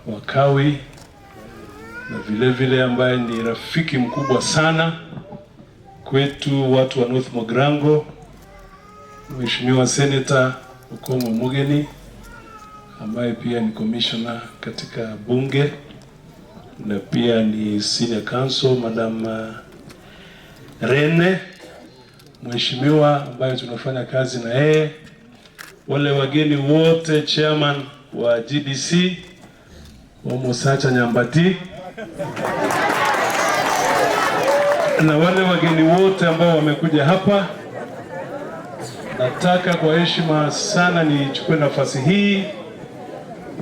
wa Kawi na vile vile ambaye ni rafiki mkubwa sana kwetu watu wa North Mogrango, Mheshimiwa Senator Okomo Omogeni ambaye pia ni commissioner katika bunge na pia ni senior counsel Madam Rene, mheshimiwa ambaye tunafanya kazi na yeye, wale wageni wote, chairman wa GDC Musacha Nyambati na wale wageni wote ambao wamekuja hapa. Nataka kwa heshima sana nichukue nafasi hii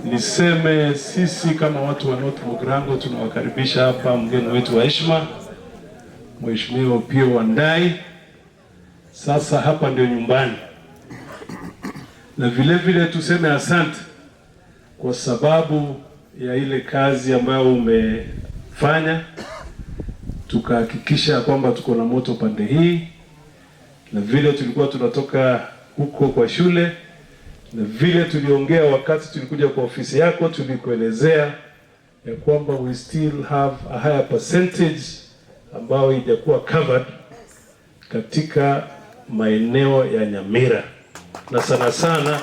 niseme sisi kama watu wa North Mogrango tunawakaribisha hapa mgeni wetu wa heshima Mheshimiwa Opiyo Wandayi. Sasa hapa ndio nyumbani, na vile vile tuseme asante kwa sababu ya ile kazi ambayo umefanya, tukahakikisha kwamba tuko na moto pande hii, na vile tulikuwa tunatoka huko kwa shule, na vile tuliongea wakati tulikuja kwa ofisi yako, tulikuelezea ya kwamba we still have a higher percentage ambayo ijakuwa covered katika maeneo ya Nyamira na sana sana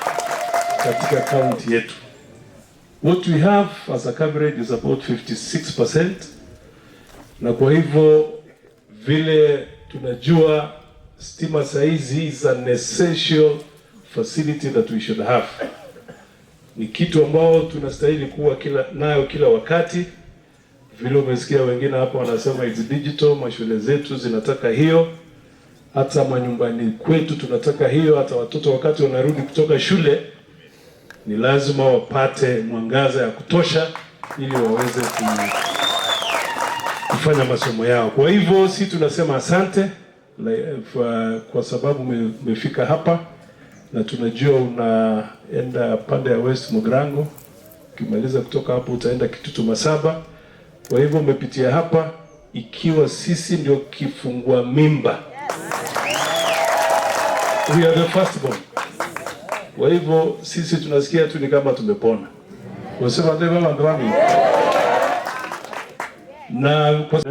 katika county yetu. What we have as a coverage is about 56%, na kwa hivyo vile tunajua stima saizi is an essential facility that we should have. Ni kitu ambao tunastahili kuwa nayo kila wakati. Vile umesikia wengine hapa wanasema it's digital, mashule zetu zinataka hiyo, hata manyumbani kwetu tunataka hiyo. Hata watoto wakati wanarudi kutoka shule ni lazima wapate mwangaza ya kutosha ili waweze kufanya masomo yao. Kwa hivyo si tunasema asante kwa sababu umefika hapa, na tunajua unaenda pande ya West Mogrango. Ukimaliza kutoka hapo utaenda Kitutu Masaba. Kwa hivyo umepitia hapa ikiwa sisi ndio kifungua mimba. We are the firstborn. Kwa hivyo sisi tunasikia tu ni kama tumepona. Wasema ndio baba ndo wangu. Na kwa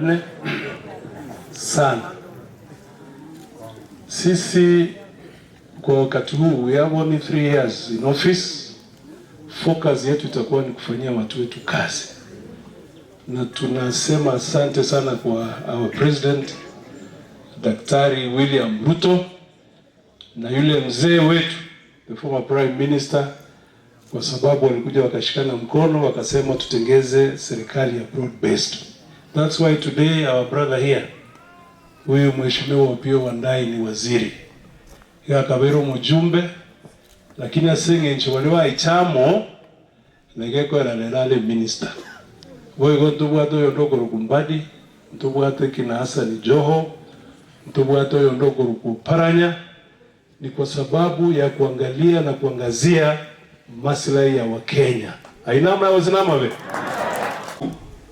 sana sisi kwa wakati huu we have only 3 years in office. Focus yetu itakuwa ni kufanyia watu wetu kazi, na tunasema asante sana kwa our president Daktari William Ruto na yule mzee wetu the former prime minister, kwa sababu walikuja wakashikana mkono wakasema tutengeze serikali ya broad based. That's why today our brother here, huyu Mheshimiwa Opiyo Wandayi ni waziri ya Kabero mjumbe, lakini asinge nchwaliwa ichamo negeko la minister. Wewe ntubwato yondoko rukumbadi, ntubwato kina Hassan Joho, ntubwato yondoko rukuparanya, ni kwa sababu ya kuangalia na kuangazia maslahi ya Wakenya. Ainama ya wazinama we.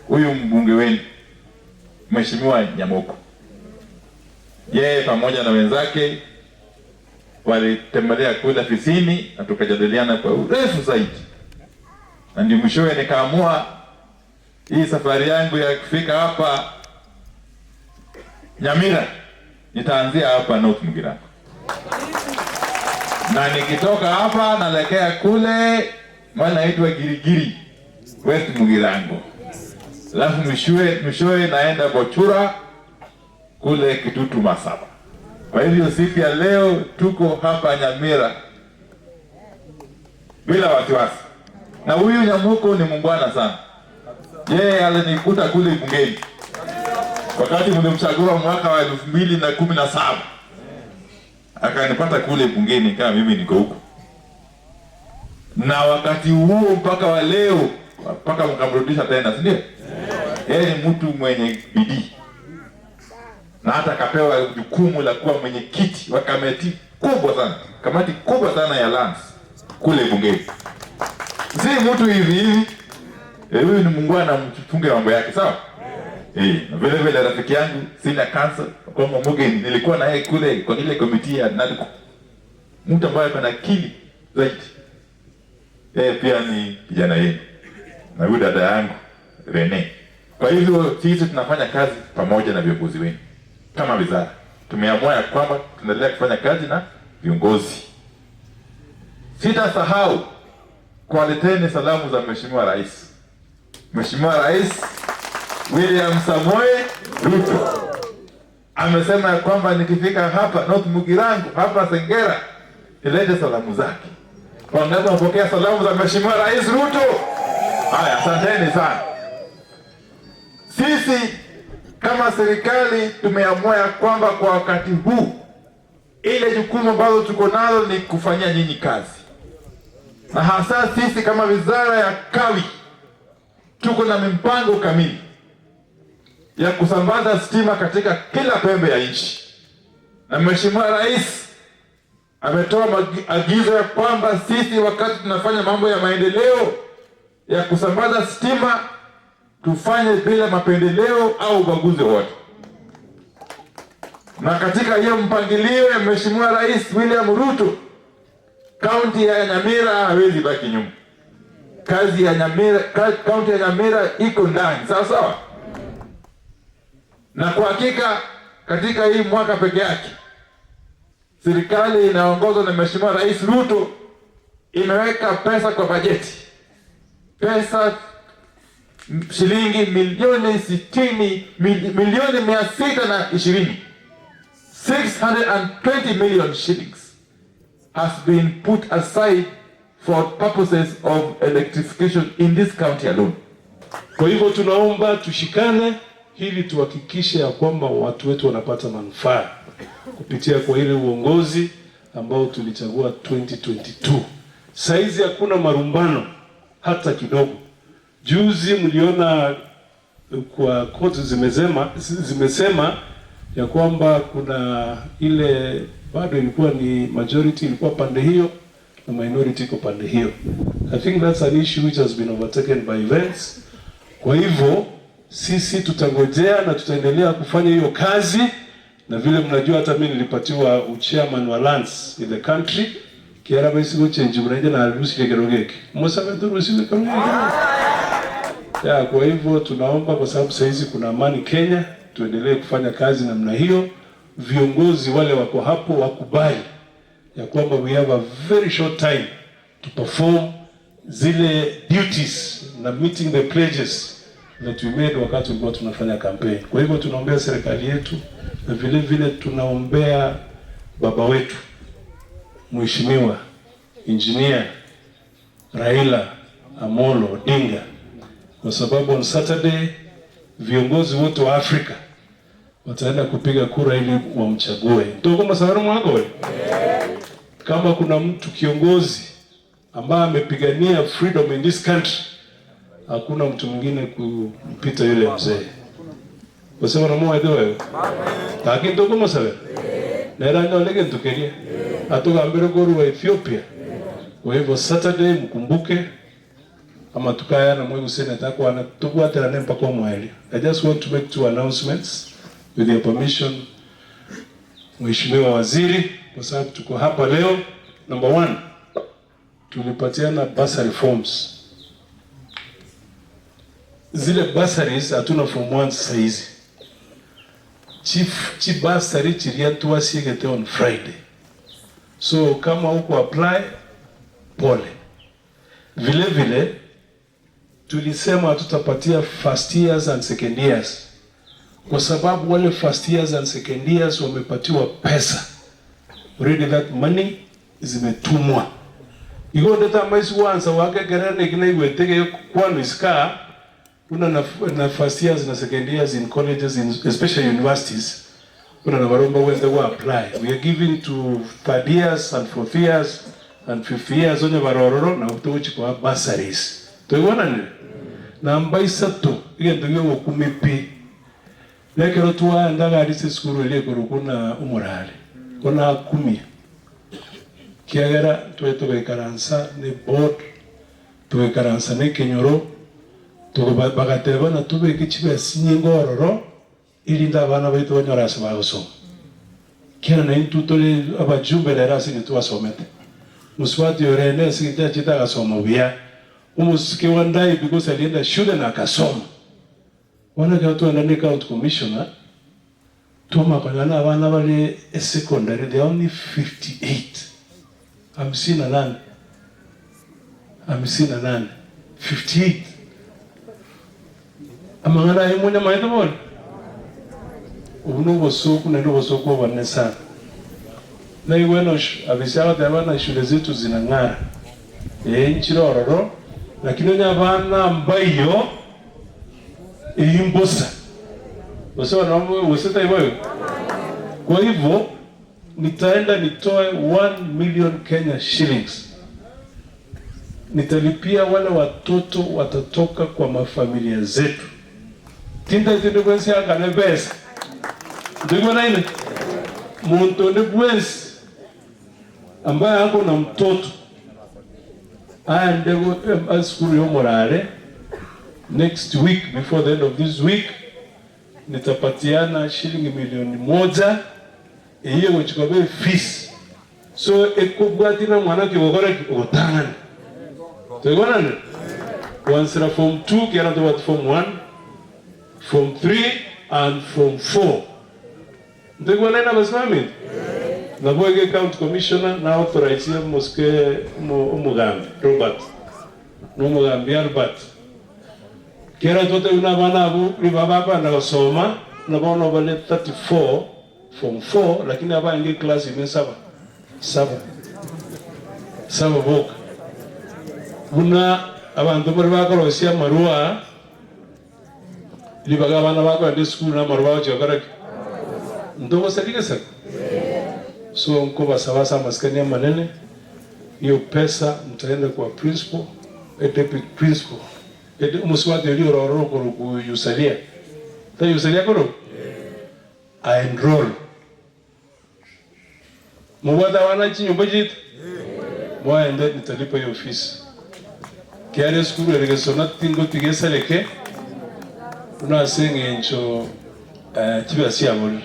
Huyu mbunge wenu Mheshimiwa Nyamoko, yeye pamoja na wenzake walitembelea kule ofisini na tukajadiliana kwa urefu zaidi, na ndio mwishowe nikaamua hii safari yangu ya kufika hapa Nyamira nitaanzia hapa North Mogrango, na nikitoka hapa naelekea kule mahali naitwa Girigiri West Mogrango, alafu mwishowe naenda Bochura kule Kitutu Masaba. Kwa hivyo siku ya leo tuko hapa Nyamira bila wasiwasi, na huyu Nyamoko ni muungwana sana. Yeye alinikuta kule bungeni wakati mlimchagua mwaka wa 2017, akanipata kule bungeni kama mimi niko huko, na wakati huo mpaka wa leo mpaka mkamrudisha tena, si ndio? Yeye ni mtu mwenye bidii, na hata akapewa jukumu la kuwa mwenyekiti wa kamati kubwa sana ya lands kule bungeni. Si mtu hivi hivi. Huyu ni muungwana, mfunge mambo yake, sawa? Na vile vile rafiki yangu senior counsel Okomo Omogeni, nilikuwa na yeye kule kwa ile komiti ya NADCO. Mtu ambaye ana akili zaidi. Pia ni kijana yenu. na huyu dada yangu Rene. Kwa hivyo sisi tunafanya kazi pamoja na viongozi wenu. Kama wizara tumeamua ya kwamba tunaendelea kufanya kazi na viongozi. Sitasahau kuwaleteni salamu za Mheshimiwa Rais. Mheshimiwa Rais William Samoei Ruto amesema ya kwamba nikifika hapa North Mugirango, hapa Sengera, nilete salamu zake. Wangapi wapokea salamu za Mheshimiwa Rais Ruto? Haya, asanteni sana. Sisi kama serikali tumeamua ya kwamba kwa wakati huu ile jukumu ambalo tuko nalo ni kufanyia nyinyi kazi, na hasa sisi kama wizara ya kawi tuko na mipango kamili ya kusambaza stima katika kila pembe ya nchi, na Mheshimiwa Rais ametoa agizo ya kwamba sisi wakati tunafanya mambo ya maendeleo ya kusambaza stima tufanye bila mapendeleo au ubaguzi wote. Na katika hiyo mpangilio ya Mheshimiwa Rais William Ruto, kaunti ya Nyamira hawezi baki nyuma. Kazi ya Nyamira, kaunti ya Nyamira iko ndani, sawa sawa. Na kwa hakika katika hii mwaka peke yake serikali inaongozwa na Mheshimiwa Rais Ruto imeweka pesa kwa bajeti, pesa shilingi milioni 620 620 million shillings has been put aside for purposes of electrification in this county alone. Kwa hivyo tunaomba tushikane ili tuhakikishe ya kwamba watu wetu wanapata manufaa kupitia kwa ile uongozi ambao tulichagua 2022. Saizi hakuna marumbano hata kidogo. Juzi mliona kwa koti zimesema ya kwamba kuna ile bado ilikuwa ni majority ilikuwa pande hiyo na minority iko pande hiyo. I think that's an issue which has been overtaken by events. Kwa hivyo sisi tutangojea na tutaendelea kufanya hiyo kazi, na vile mnajua hata mimi nilipatiwa chairman wa lands in the country kiara basi go change mnaje na ruhusa kigerogeke msaka tu ruhusa kama ya. Kwa hivyo tunaomba, kwa sababu sasa hizi kuna amani Kenya, tuendelee kufanya kazi namna hiyo. Viongozi wale wako hapo wakubali ya kwamba we have a very short time to perform zile duties na meeting the pledges that we made wakati tulikuwa tunafanya campaign. Kwa hivyo tunaombea serikali yetu na vile vile tunaombea baba wetu Mheshimiwa Engineer Raila Amolo Odinga, kwa sababu on Saturday viongozi wote wa Afrika wataenda kupiga kura ili wamchague. Ndio kama sababu mwako kama kuna mtu kiongozi ambaye amepigania freedom in this country, hakuna mtu mwingine kumpita yule mzee. Kwa sababu na mwa wewe. Lakini ndio kama sababu. Na ndio lege tukeria. Atoka mbele goru wa Ethiopia. Kwa hivyo Saturday mkumbuke ama tukaya na mwe seneta kwa na tukua tena mpaka kwa mwali. I just want to make two announcements with your permission, Mheshimiwa Waziri, kwa sababu tuko hapa leo. Number 1, tulipatiana bursary forms. Zile bursaries hatuna form 1 sasa hizi. Chief bursary chiliatua sigete on Friday. So kama huko apply pole. Vile vile tulisema tutapatia first years and second years, kwa sababu wale first years and second years wamepatiwa pesa. Already that money zimetumwa. Iko data maisi wanza wake gerane kina iweteke kwano iska una na first years na second years in colleges, in especially universities. Una na baromba when they will apply. We are giving to third years and fourth years and fifth years onye barororo na utochi kwa bursaries. Tuiona ni na mbaisa to ile ndio wokumipi. Lekero tuwa ndaga adise skuru ile korukuna umurale. Kona 10. Kiagera tuwe karansa ni board, tuwe karansa ni kenyoro, tuwe bagateba na tuwe kichibe sinyingororo ili ndabana baitu banyorasa bagosoma. Kera na intutole abajumbe le rasi ni tuwa somete. Muswati yorene sikita chita gasoma bia. umusike wandai because alienda shule na akasoma. Wana watu wanane county commissioner tuma pangana abana bali secondary they only 58. I'm seeing a 58. Amangana himonya maito bol. Uno bosoku na ndo bosoku wanesa. Na iweno abishawa tabana shule zetu zinang'ara. Nchirororo lakini nyabana mbayo imbosa. Wasema na wasita hivyo. Kwa hivyo nitaenda nitoe 1 million Kenya shillings. Nitalipia wale watoto watatoka kwa mafamilia zetu. Tinda kwensi akane besa. Ndivyo na ile. Muntonde kwensi ambaye ako na mtoto aende kwa school yo morale next week, before the end of this week nitapatiana shilingi 1,000,000 hiyo kuchukua fees. So ekubwatina mwana kibogora kibotana. Tegwana once from 2 kiana to what from 1, from 3 and from 4. Tegwana na basmami. Na boyge county commissioner na authorize mosque umugambi Robert. No mugambi Albert. Kera tote una bana abu ni baba na kusoma na bana wale 34 from 4 lakini hapa ingi class ime 7 boka. Muna abantu bari bakorosia marua libaga bana bako ande school na marua chokara ndo sadika sasa. So mko basawasa maskani manene hiyo pesa mtaenda kwa principal deputy principal muswati ndio roro ko yusalia ta yusalia ko I enroll mwada wana chinyumba jitu mwaenda nitalipa hiyo fees kiale skulu eregesona tingo tigesaleke una sengencho kibasi abol